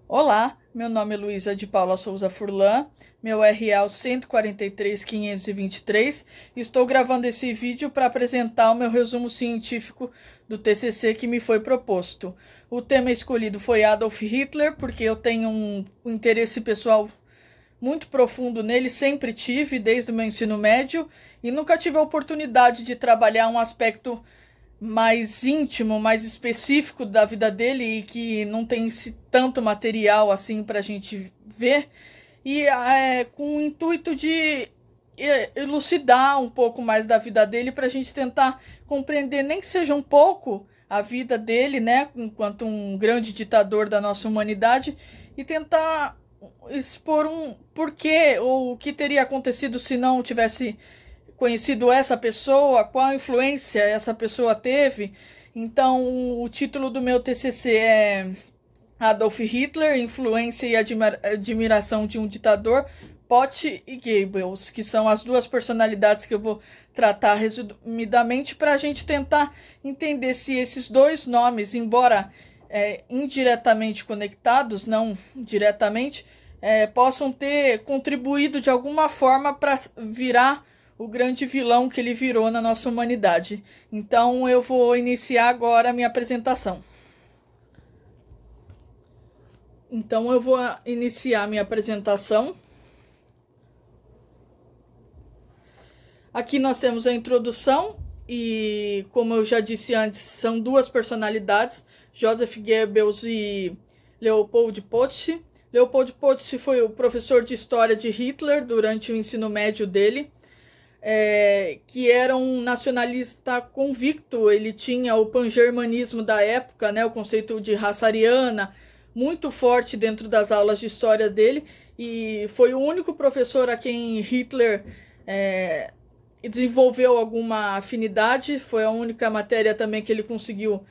Olá, meu nome é Luísa de Paula Souza Furlan, meu RA é o 143523 e estou gravando esse vídeo para apresentar o meu resumo científico do TCC que me foi proposto. O tema escolhido foi Adolf Hitler, porque eu tenho um interesse pessoal muito profundo nele, sempre tive, desde o meu ensino médio, e nunca tive a oportunidade de trabalhar um aspecto mais íntimo, mais específico da vida dele e que não tem tanto material assim para a gente ver, e com o intuito de elucidar um pouco mais da vida dele para a gente tentar compreender, nem que seja um pouco, a vida dele, né, enquanto um grande ditador da nossa humanidade, e tentar expor um porquê ou o que teria acontecido se não tivesse conhecido essa pessoa, qual influência essa pessoa teve. Então, o título do meu TCC é Adolf Hitler, Influência e Admiração de um Ditador, Pott e Goebbels, que são as duas personalidades que eu vou tratar resumidamente para a gente tentar entender se esses dois nomes, embora indiretamente conectados, não diretamente, possam ter contribuído de alguma forma para virar o grande vilão que ele virou na nossa humanidade. Então eu vou iniciar agora a minha apresentação. Aqui nós temos a introdução e, como eu já disse antes, são duas personalidades, Joseph Goebbels e Leopold Pott. Leopold Pott foi o professor de história de Hitler durante o ensino médio dele. Que era um nacionalista convicto. Ele tinha o pan-germanismo da época, né, o conceito de raça ariana, muito forte dentro das aulas de história dele, e foi o único professor a quem Hitler desenvolveu alguma afinidade. Foi a única matéria também que ele conseguiu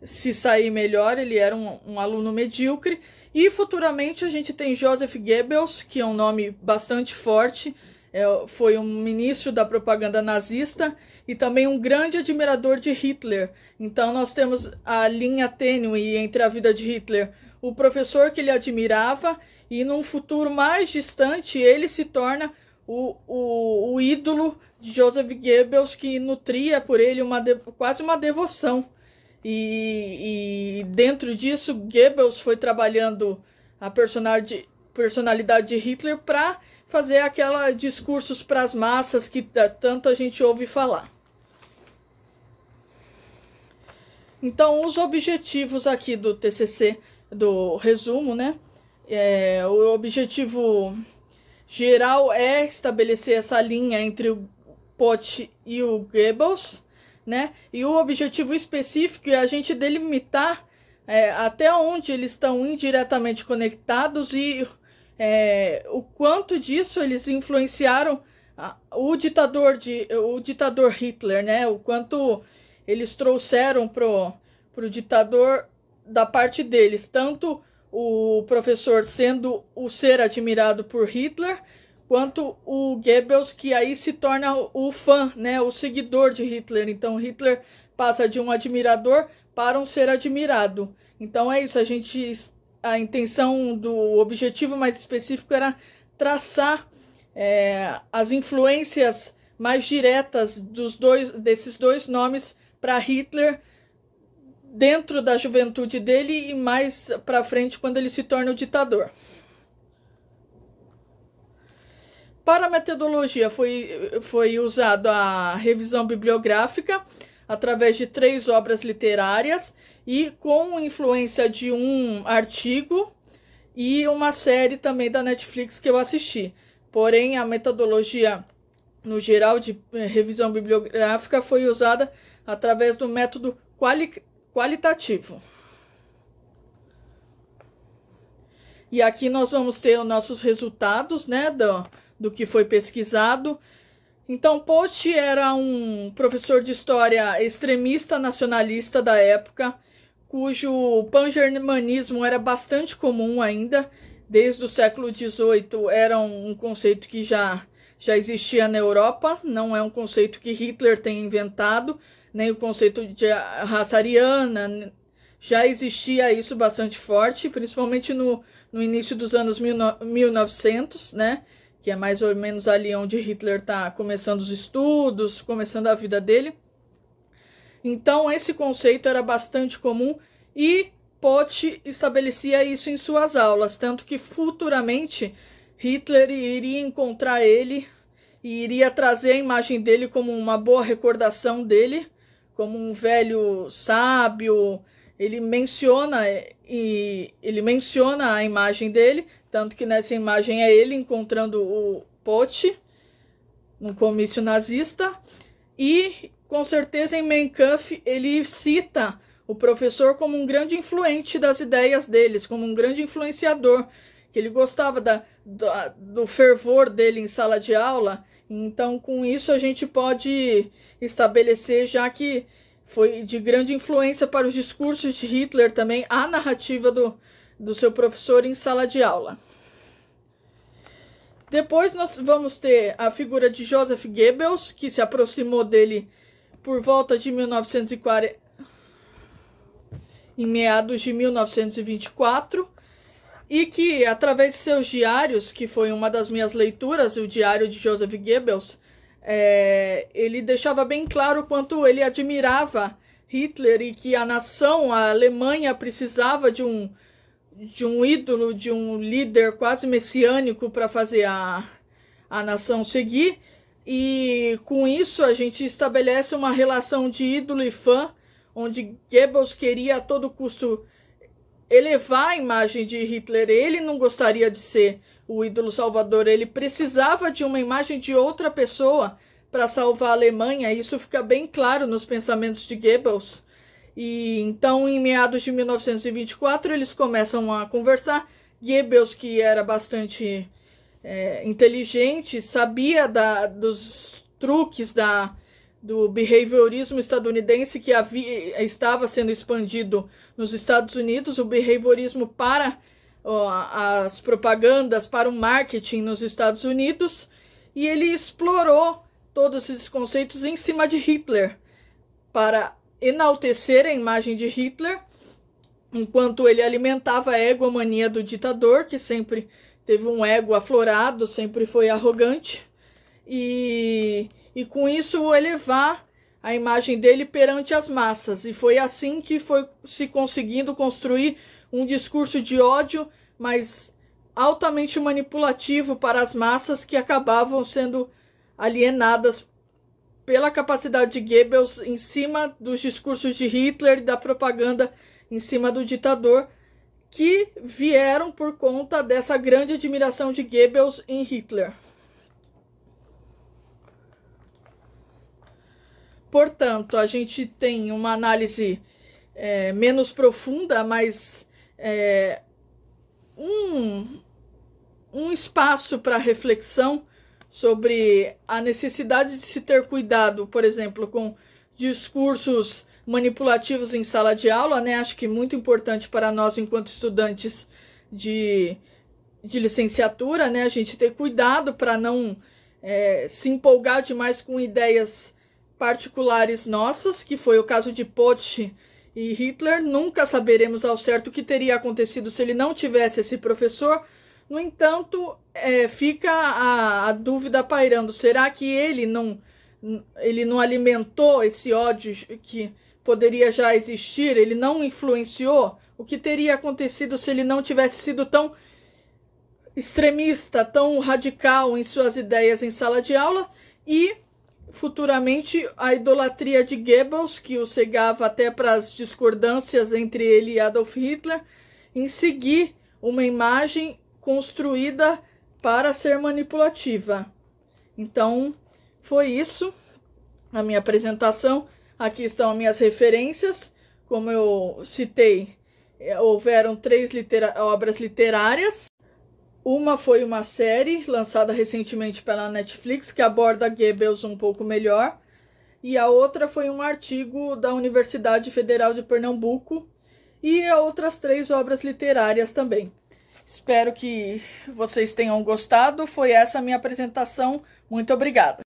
se sair melhor. Ele era um aluno medíocre. E futuramente a gente tem Joseph Goebbels, que é um nome bastante forte. Foi um ministro da propaganda nazista e também um grande admirador de Hitler. Então nós temos a linha tênue entre a vida de Hitler, o professor que ele admirava, e num futuro mais distante ele se torna o ídolo de Joseph Goebbels, que nutria por ele quase uma devoção. E dentro disso, Goebbels foi trabalhando a personalidade de Hitler para fazer aqueles discursos para as massas que tanto a gente ouve falar. Então, os objetivos aqui do TCC, do resumo, né? O objetivo geral é estabelecer essa linha entre o Pott e o Goebbels, né? E o objetivo específico é a gente delimitar até onde eles estão indiretamente conectados e o quanto disso eles influenciaram o ditador Hitler, né? O quanto eles trouxeram pro ditador da parte deles, tanto o professor sendo o ser admirado por Hitler, quanto o Goebbels, que aí se torna o fã, né? O seguidor de Hitler. Então Hitler passa de um admirador para um ser admirado. Então é isso, a intenção do objetivo mais específico era traçar as influências mais diretas desses dois nomes para Hitler dentro da juventude dele e mais para frente quando ele se torna o ditador. Para a metodologia foi usado a revisão bibliográfica através de 3 obras literárias e com influência de um artigo e uma série também da Netflix que eu assisti. Porém, a metodologia, no geral, de revisão bibliográfica foi usada através do método qualitativo. E aqui nós vamos ter os nossos resultados, né, do que foi pesquisado. Então, Pott era um professor de história extremista nacionalista da época, cujo pan-germanismo era bastante comum ainda. Desde o século XVIII era um conceito que já existia na Europa, não é um conceito que Hitler tenha inventado, nem o conceito de raça ariana, já existia isso bastante forte, principalmente no início dos anos 1900, né? Que é mais ou menos ali onde Hitler está começando os estudos, começando a vida dele. Então, esse conceito era bastante comum e Potts estabelecia isso em suas aulas, tanto que futuramente Hitler iria encontrar ele e iria trazer a imagem dele como uma boa recordação dele, como um velho sábio. Ele menciona a imagem dele, tanto que nessa imagem é ele encontrando o Potts no comício nazista. E com certeza em Mein Kampf ele cita o professor como um grande influente das ideias deles, como um grande influenciador, que ele gostava do fervor dele em sala de aula. Então, com isso, a gente pode estabelecer, já que foi de grande influência para os discursos de Hitler também, a narrativa do seu professor em sala de aula. Depois nós vamos ter a figura de Joseph Goebbels, que se aproximou dele por volta de 1940, em meados de 1924, e que, através de seus diários, que foi uma das minhas leituras, o diário de Joseph Goebbels, ele deixava bem claro quanto ele admirava Hitler e que a nação, a Alemanha, precisava de um ídolo, de um líder quase messiânico para fazer a nação seguir. E com isso a gente estabelece uma relação de ídolo e fã, onde Goebbels queria a todo custo elevar a imagem de Hitler. Ele não gostaria de ser o ídolo salvador, ele precisava de uma imagem de outra pessoa para salvar a Alemanha. Isso fica bem claro nos pensamentos de Goebbels. E então, em meados de 1924, eles começam a conversar. Goebbels, que era bastante inteligente, sabia dos truques do behaviorismo estadunidense que estava sendo expandido nos Estados Unidos, o behaviorismo para as propagandas, para o marketing nos Estados Unidos, e ele explorou todos esses conceitos em cima de Hitler, para enaltecer a imagem de Hitler, enquanto ele alimentava a egomania do ditador, que sempre teve um ego aflorado, sempre foi arrogante, e com isso elevar a imagem dele perante as massas. E foi assim que foi se conseguindo construir um discurso de ódio, mas altamente manipulativo para as massas, que acabavam sendo alienadas pela capacidade de Goebbels em cima dos discursos de Hitler e da propaganda em cima do ditador, que vieram por conta dessa grande admiração de Goebbels em Hitler. Portanto, a gente tem uma análise menos profunda, mas um espaço para reflexão sobre a necessidade de se ter cuidado, por exemplo, com discursos manipulativos em sala de aula, né? Acho que é muito importante para nós, enquanto estudantes de licenciatura, né? A gente ter cuidado para não se empolgar demais com ideias particulares nossas, que foi o caso de Potts e Hitler. Nunca saberemos ao certo o que teria acontecido se ele não tivesse esse professor. No entanto, fica a dúvida pairando. Será que ele não alimentou esse ódio que poderia já existir? Ele não influenciou? O que teria acontecido se ele não tivesse sido tão extremista, tão radical em suas ideias em sala de aula? E futuramente a idolatria de Goebbels, que o cegava até para as discordâncias entre ele e Adolf Hitler, em seguir uma imagem construída para ser manipulativa. Então, foi isso a minha apresentação. Aqui estão as minhas referências. Como eu citei, houveram 3 obras literárias. Uma foi uma série lançada recentemente pela Netflix, que aborda Goebbels um pouco melhor. E a outra foi um artigo da Universidade Federal de Pernambuco. E outras 3 obras literárias também. Espero que vocês tenham gostado. Foi essa a minha apresentação. Muito obrigada.